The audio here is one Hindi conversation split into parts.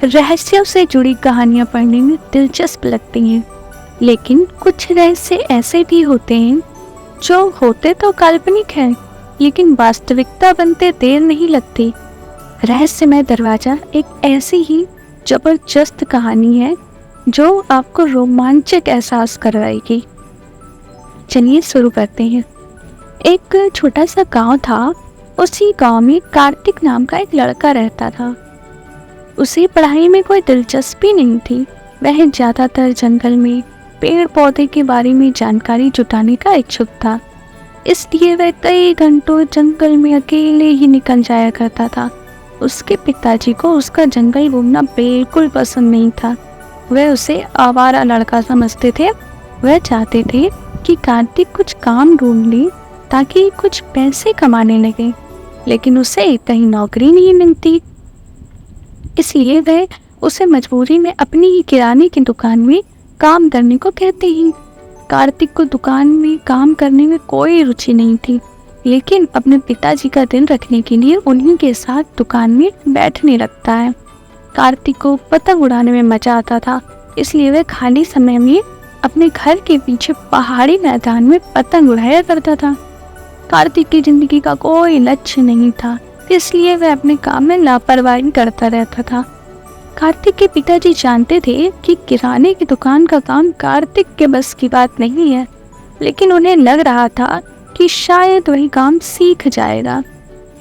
रहस्यों से जुड़ी कहानियां पढ़ने में दिलचस्प लगती हैं, लेकिन कुछ रहस्य ऐसे भी होते हैं जो होते तो काल्पनिक हैं, लेकिन वास्तविकता बनते देर नहीं लगती। रहस्यमय दरवाजा एक ऐसी ही जबरदस्त कहानी है जो आपको रोमांचक एहसास करवाएगी। चलिए शुरू करते हैं। एक छोटा सा गांव था। उसी गांव में कार्तिक नाम का एक लड़का रहता था। उसे पढ़ाई में कोई दिलचस्पी नहीं थी। वह ज़्यादातर जंगल में पेड़ पौधे के बारे में जानकारी जुटाने का इच्छुक था। इसलिए वह कई घंटों जंगल में अकेले ही निकल जाया करता था। उसके पिताजी को उसका जंगल घूमना बिल्कुल पसंद नहीं था। वह उसे आवारा लड़का समझते थे। वह चाहते थे कि कार्तिक कुछ काम ढूंढ ले ताकि कुछ पैसे कमाने लगे, लेकिन उसे कहीं नौकरी नहीं मिलती। इसलिए वह उसे मजबूरी में अपनी ही किराने की दुकान में काम करने को कहते हैं। कार्तिक को दुकान में काम करने में कोई रुचि नहीं थी, लेकिन अपने पिताजी का दिल रखने के लिए उन्हीं के साथ दुकान में बैठने लगता है। कार्तिक को पतंग उड़ाने में मजा आता था, इसलिए वह खाली समय में अपने घर के पीछे पहाड़ी मैदान में पतंग उड़ाया करता था। कार्तिक की जिंदगी का कोई लक्ष्य नहीं था, इसलिए वह अपने काम में लापरवाही करता रहता था। कार्तिक के पिताजी जानते थे कि किराने की दुकान का काम कार्तिक के बस की बात नहीं है, लेकिन उन्हें लग रहा था कि शायद वही काम सीख जाएगा।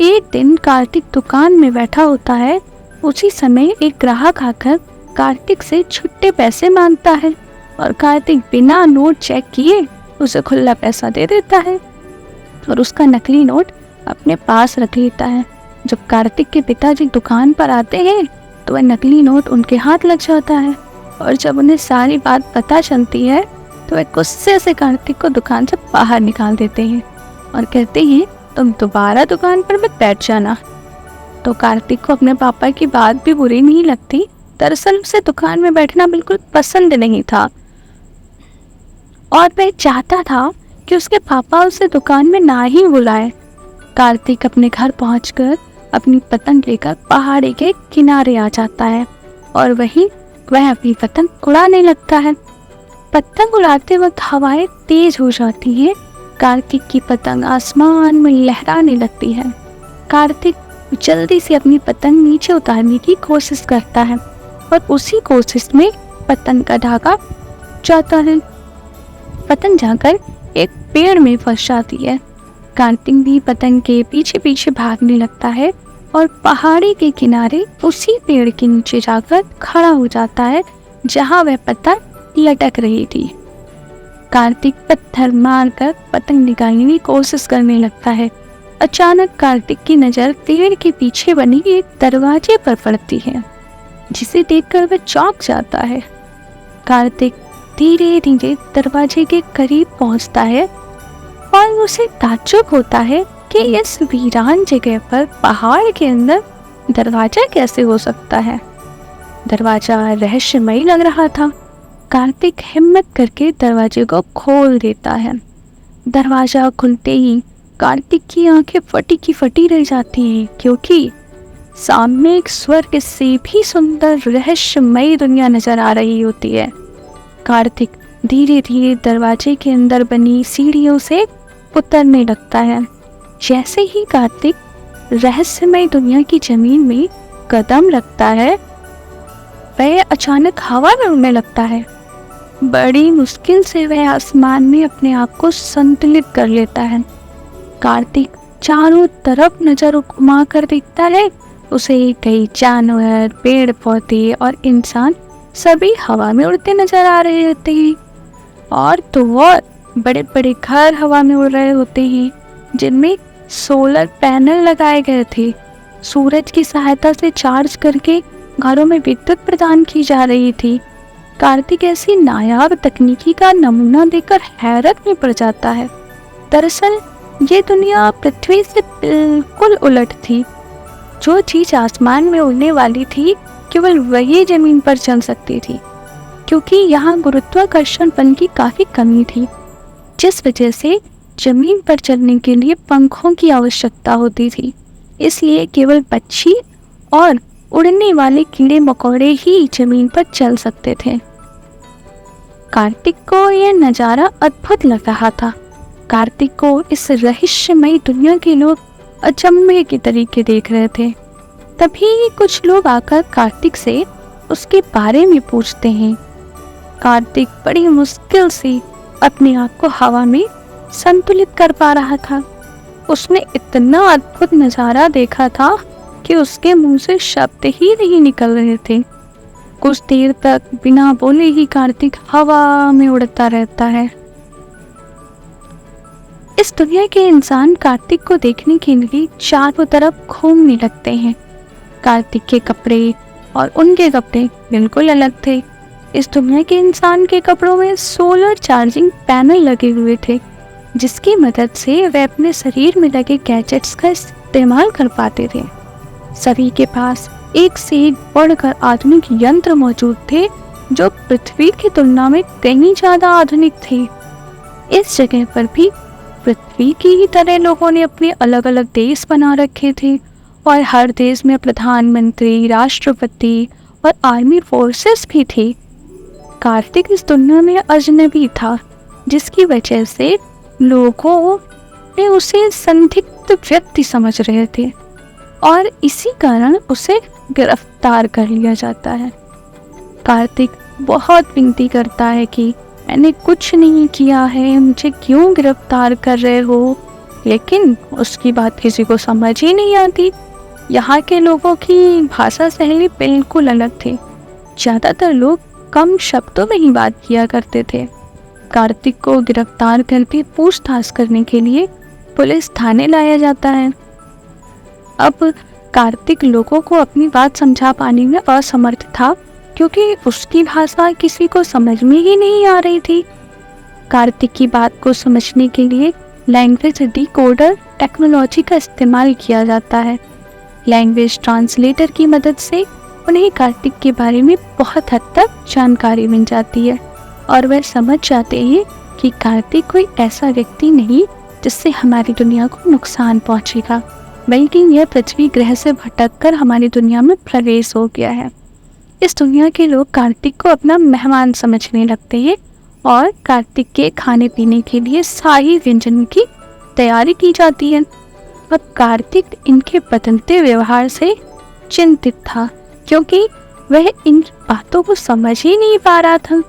एक दिन कार्तिक दुकान में बैठा होता है। उसी समय एक ग्राहक आकर कार्तिक से छुट्टे पैसे मांगता है और कार्तिक बिना नोट चेक किए उसे खुला पैसा दे देता है और उसका नकली नोट अपने पास रख लेता है। जब कार्तिक के पिताजी दुकान पर आते हैं तो वह नकली नोट उनके हाथ लग जाता है, और जब उन्हें सारी बात पता चलती है तो वह गुस्से से कार्तिक को दुकान से बाहर निकाल देते हैं और कहते हैं, तुम दोबारा दुकान पर मत बैठ जाना। तो कार्तिक को अपने पापा की बात भी बुरी नहीं लगती। दरअसल उसे दुकान में बैठना बिल्कुल पसंद नहीं था और वह चाहता था कि उसके पापा उसे दुकान में ना ही बुलाए। कार्तिक अपने घर पहुंचकर अपनी पतंग लेकर पहाड़ी के किनारे आ जाता है और वहीं वह अपनी पतंग उड़ाने लगता है। पतंग उड़ाते वक्त हवाएं तेज हो जाती हैं। कार्तिक की पतंग आसमान में लहराने लगती है। कार्तिक जल्दी से अपनी पतंग नीचे उतारने की कोशिश करता है और उसी कोशिश में पतंग का धागा जाता है। पतंग जाकर एक पेड़ में फंस जाती है। कार्तिक भी पतंग के पीछे पीछे भागने लगता है और पहाड़ी के किनारे उसी पेड़ के नीचे जाकर खड़ा हो जाता है जहां वह पतंग लटक रही थी। कार्तिक पत्थर मारकर पतंग निकालने की कोशिश करने लगता है। अचानक कार्तिक की नज़र पेड़ के पीछे बनी एक दरवाजे पर पड़ती है, जिसे देखकर वह चौंक जाता है। कार्तिक धीरे धीरे दरवाजे के करीब पहुंचता है और उसे ताज्जुब होता है कि इस वीरान जगह पर पहाड़ के अंदर दरवाजा कैसे हो सकता है। दरवाजा रहस्यमय लग रहा था। कार्तिक हिम्मत करके दरवाजे को खोल देता है। दरवाजा खुलते ही कार्तिक की आंखें फटी की फटी रह जाती हैं, क्योंकि सामने एक स्वर्ग से भी सुंदर रहस्यमयी दुनिया नजर आ रही होती है। कार्तिक धीरे धीरे दरवाजे के अंदर बनी सीढ़ियों से उतरने लगता है। जैसे ही कार्तिक रहस्यमय दुनिया की जमीन में कदम रखता है, वह अचानक हवा में उड़ने लगता है। बड़ी मुश्किल से वह आसमान में अपने आप को संतुलित कर लेता है। कार्तिक चारों तरफ नजर घुमा कर देखता है। उसे कई जानवर, पेड़ पौधे और इंसान सभी हवा में उड़ते नजर आ रहे होते हैं, और तो और बड़े बड़े घर हवा में उड़ रहे होते हैं जिनमें सोलर पैनल लगाए गए थे। सूरज की सहायता से चार्ज करके घरों में विद्युत प्रदान की जा रही थी। कार्तिक ऐसी नायाब तकनीकी का नमूना देखकर हैरत में पड़ जाता है। दरअसल ये दुनिया पृथ्वी से बिल्कुल उलट थी। जो चीज आसमान में उड़ने वाली थी, केवल वही जमीन पर चल सकती थी, क्योंकि यहाँ गुरुत्वाकर्षण बल की काफी कमी थी, जिस वजह से जमीन पर चलने के लिए पंखों की आवश्यकता होती थी। इसलिए केवल पक्षी और उड़ने वाले कीड़े मकोड़े ही जमीन पर चल सकते थे। कार्तिक को यह नज़ारा अद्भुत लग रहा था। कार्तिक को इस रहस्यमयी दुनिया के लोग अचंभे के तरीके देख रहे थे। तभी कुछ लोग आकर कार्तिक से उसके बारे में पूछते हैं। कार्तिक बड़ी मुश्किल से अपने आप को हवा में संतुलित कर पा रहा था। उसने इतना अद्भुत नज़ारा देखा था कि उसके मुंह से शब्द ही नहीं निकल रहे थे। कुछ देर तक बिना बोले ही कार्तिक हवा में उड़ता रहता है। इस दुनिया के इंसान कार्तिक को देखने के लिए चारों तरफ घूमने लगते हैं। कार्तिक के कपड़े और उनके कपड़े बिल्कुल अलग थे। इस दुनिया के इंसान के कपड़ों में सोलर चार्जिंग पैनल लगे हुए थे, जिसकी मदद से वे अपने शरीर में लगे गैजेट्स का इस्तेमाल कर पाते थे। सभी के पास एक से एक बढ़कर आधुनिक यंत्र मौजूद थे, जो पृथ्वी की तुलना में कहीं ज्यादा आधुनिक थे। इस जगह पर भी पृथ्वी की ही तरह लोगों ने अपने अलग अलग देश बना रखे थे और हर देश में प्रधानमंत्री, राष्ट्रपति और आर्मी फोर्सेस भी थे। कार्तिक इस दुनिया में अजनबी था, जिसकी वजह से लोगों ने उसे संदिग्ध व्यक्ति समझ रहे थे और इसी कारण उसे गिरफ्तार कर लिया जाता है। कार्तिक बहुत विनती करता है कि मैंने कुछ नहीं किया है, मुझे क्यों गिरफ्तार कर रहे हो, लेकिन उसकी बात किसी को समझ ही नहीं आती। यहाँ के लोगों की भाषा शैली बिल्कुल अलग थी। ज़्यादातर लोग कम शब्दों में ही बात किया करते थे। कार्तिक को गिरफ्तार करके पूछताछ करने के लिए पुलिस थाने लाया जाता है। अब कार्तिक लोगों को अपनी बात समझा पाने में असमर्थ था, क्योंकि उसकी भाषा किसी को समझ में ही नहीं आ रही थी। कार्तिक की बात को समझने के लिए लैंग्वेज डिकोडर टेक्नोलॉजी का इस्तेमाल किया जाता है। लैंग्वेज ट्रांसलेटर की मदद से उन्हें कार्तिक के बारे में बहुत हद तक जानकारी मिल जाती है और वह समझ जाते हैं कि कार्तिक कोई ऐसा व्यक्ति नहीं जिससे हमारी दुनिया को नुकसान पहुंचेगा, बल्कि यह पृथ्वी ग्रह से भटककर हमारी दुनिया में प्रवेश हो गया है। इस दुनिया के लोग कार्तिक को अपना मेहमान समझने लगते हैं और कार्तिक के खाने पीने के लिए शाही व्यंजन की तैयारी की जाती है। अब कार्तिक इनके बदलते व्यवहार से चिंतित था, क्योंकि वह इन बातों को समझ ही नहीं पा रहा था।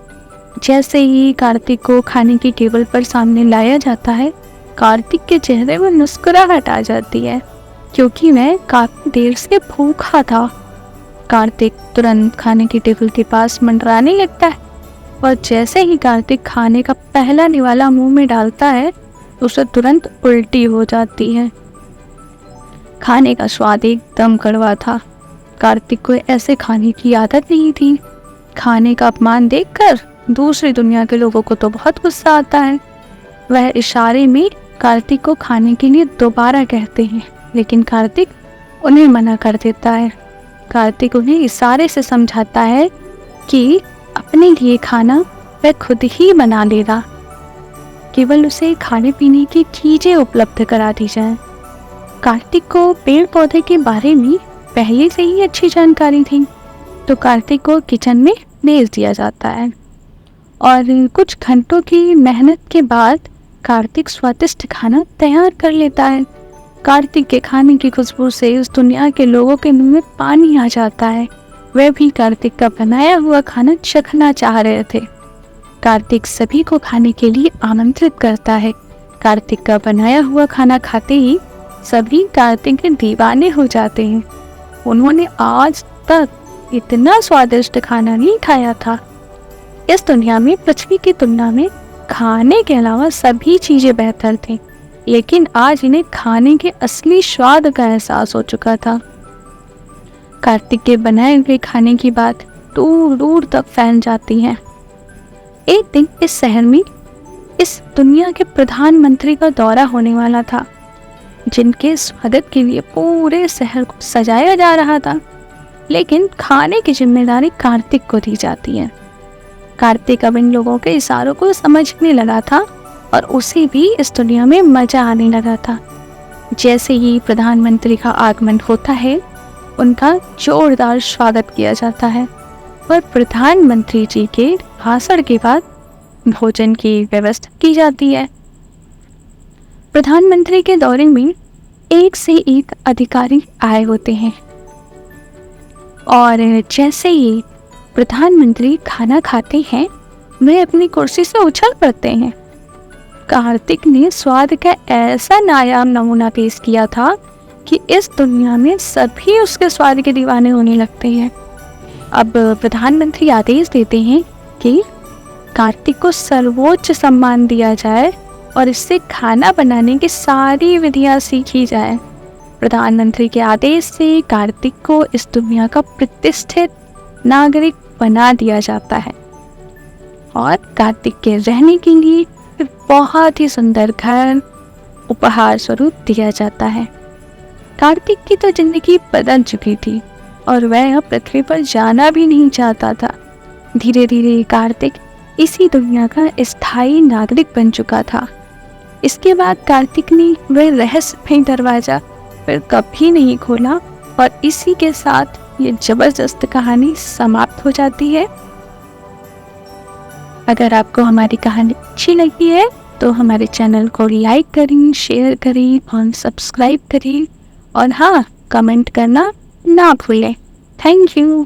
जैसे ही कार्तिक को खाने की टेबल पर सामने लाया जाता है, कार्तिक के चेहरे में मुस्कुराहट आ जाती है, क्योंकि वह काफी देर से भूखा था। कार्तिक तुरंत खाने की टेबल के पास मंडराने लगता है और जैसे ही कार्तिक खाने का पहला निवाला मुंह में डालता है, उसे तुरंत उल्टी हो जाती है। खाने का स्वाद एकदम कड़वा था। कार्तिक को ऐसे खाने की आदत नहीं थी। खाने का अपमान देखकर दूसरी दुनिया के लोगों को तो बहुत गुस्सा आता है। वह इशारे में कार्तिक को खाने के लिए दोबारा कहते हैं, लेकिन कार्तिक उन्हें मना कर देता है। कार्तिक उन्हें इशारे से समझाता है कि अपने लिए खाना वह खुद ही बना लेगा, केवल उसे खाने पीने की चीजें उपलब्ध करा दी जाए। कार्तिक को पेड़ पौधे के बारे में पहले से ही अच्छी जानकारी थी, तो कार्तिक को किचन में भेज दिया जाता है और कुछ घंटों की मेहनत के बाद कार्तिक स्वादिष्ट खाना तैयार कर लेता है। कार्तिक के खाने की खुशबू से इस दुनिया के लोगों के मुंह में पानी आ जाता है। वे भी कार्तिक का बनाया हुआ खाना चखना चाह रहे थे। कार्तिक सभी को खाने के लिए आमंत्रित करता है। कार्तिक का बनाया हुआ खाना खाते ही सभी कार्तिक के दीवाने हो जाते हैं। उन्होंने आज तक इतना स्वादिष्ट खाना नहीं खाया था। इस दुनिया में पृथ्वी की तुलना में खाने के अलावा सभी चीजें बेहतर थी, लेकिन आज इन्हें खाने के असली स्वाद का एहसास हो चुका था। कार्तिक के बनाए हुए खाने की बात दूर दूर तक फैल जाती है। एक दिन इस शहर में इस दुनिया के प्रधानमंत्री का दौरा होने वाला था, जिनके स्वागत के लिए पूरे शहर को सजाया जा रहा था, लेकिन खाने की जिम्मेदारी कार्तिक को दी जाती है। कार्तिक अब इन लोगों के इशारों को समझने लगा था और उसे भी इस दुनिया में मजा आने लगा था। जैसे ही प्रधानमंत्री का आगमन होता है, उनका जोरदार स्वागत किया जाता है और प्रधानमंत्री जी के भाषण के बाद भोजन की व्यवस्था की जाती है। प्रधानमंत्री के दौरे में एक से एक अधिकारी आए होते हैं और जैसे ही प्रधानमंत्री खाना खाते हैं वे अपनी कुर्सी से उछल पड़ते हैं। कार्तिक ने स्वाद का ऐसा नायाब नमूना पेश किया था कि इस दुनिया में सभी उसके स्वाद के दीवाने होने लगते हैं। अब प्रधानमंत्री आदेश देते हैं कि कार्तिक को सर्वोच्च सम्मान दिया जाए और इससे खाना बनाने की सारी विधियां सीखी जाए। प्रधानमंत्री के आदेश से कार्तिक को इस दुनिया का प्रतिष्ठित नागरिक बना दिया जाता है और कार्तिक के रहने के लिए बहुत ही सुंदर घर उपहार स्वरूप दिया जाता है। कार्तिक की तो जिंदगी बदल चुकी थी और वह अब पृथ्वी पर जाना भी नहीं चाहता था। धीरे धीरे कार्तिक इसी दुनिया का स्थायी नागरिक बन चुका था। इसके बाद कार्तिक ने वह रहस्यमय दरवाजा फिर कभी नहीं खोला और इसी के साथ ये जबरदस्त कहानी समाप्त हो जाती है। अगर आपको हमारी कहानी अच्छी लगी है तो हमारे चैनल को लाइक करें, शेयर करें और सब्सक्राइब करें और हाँ, कमेंट करना ना भूलें। Thank you.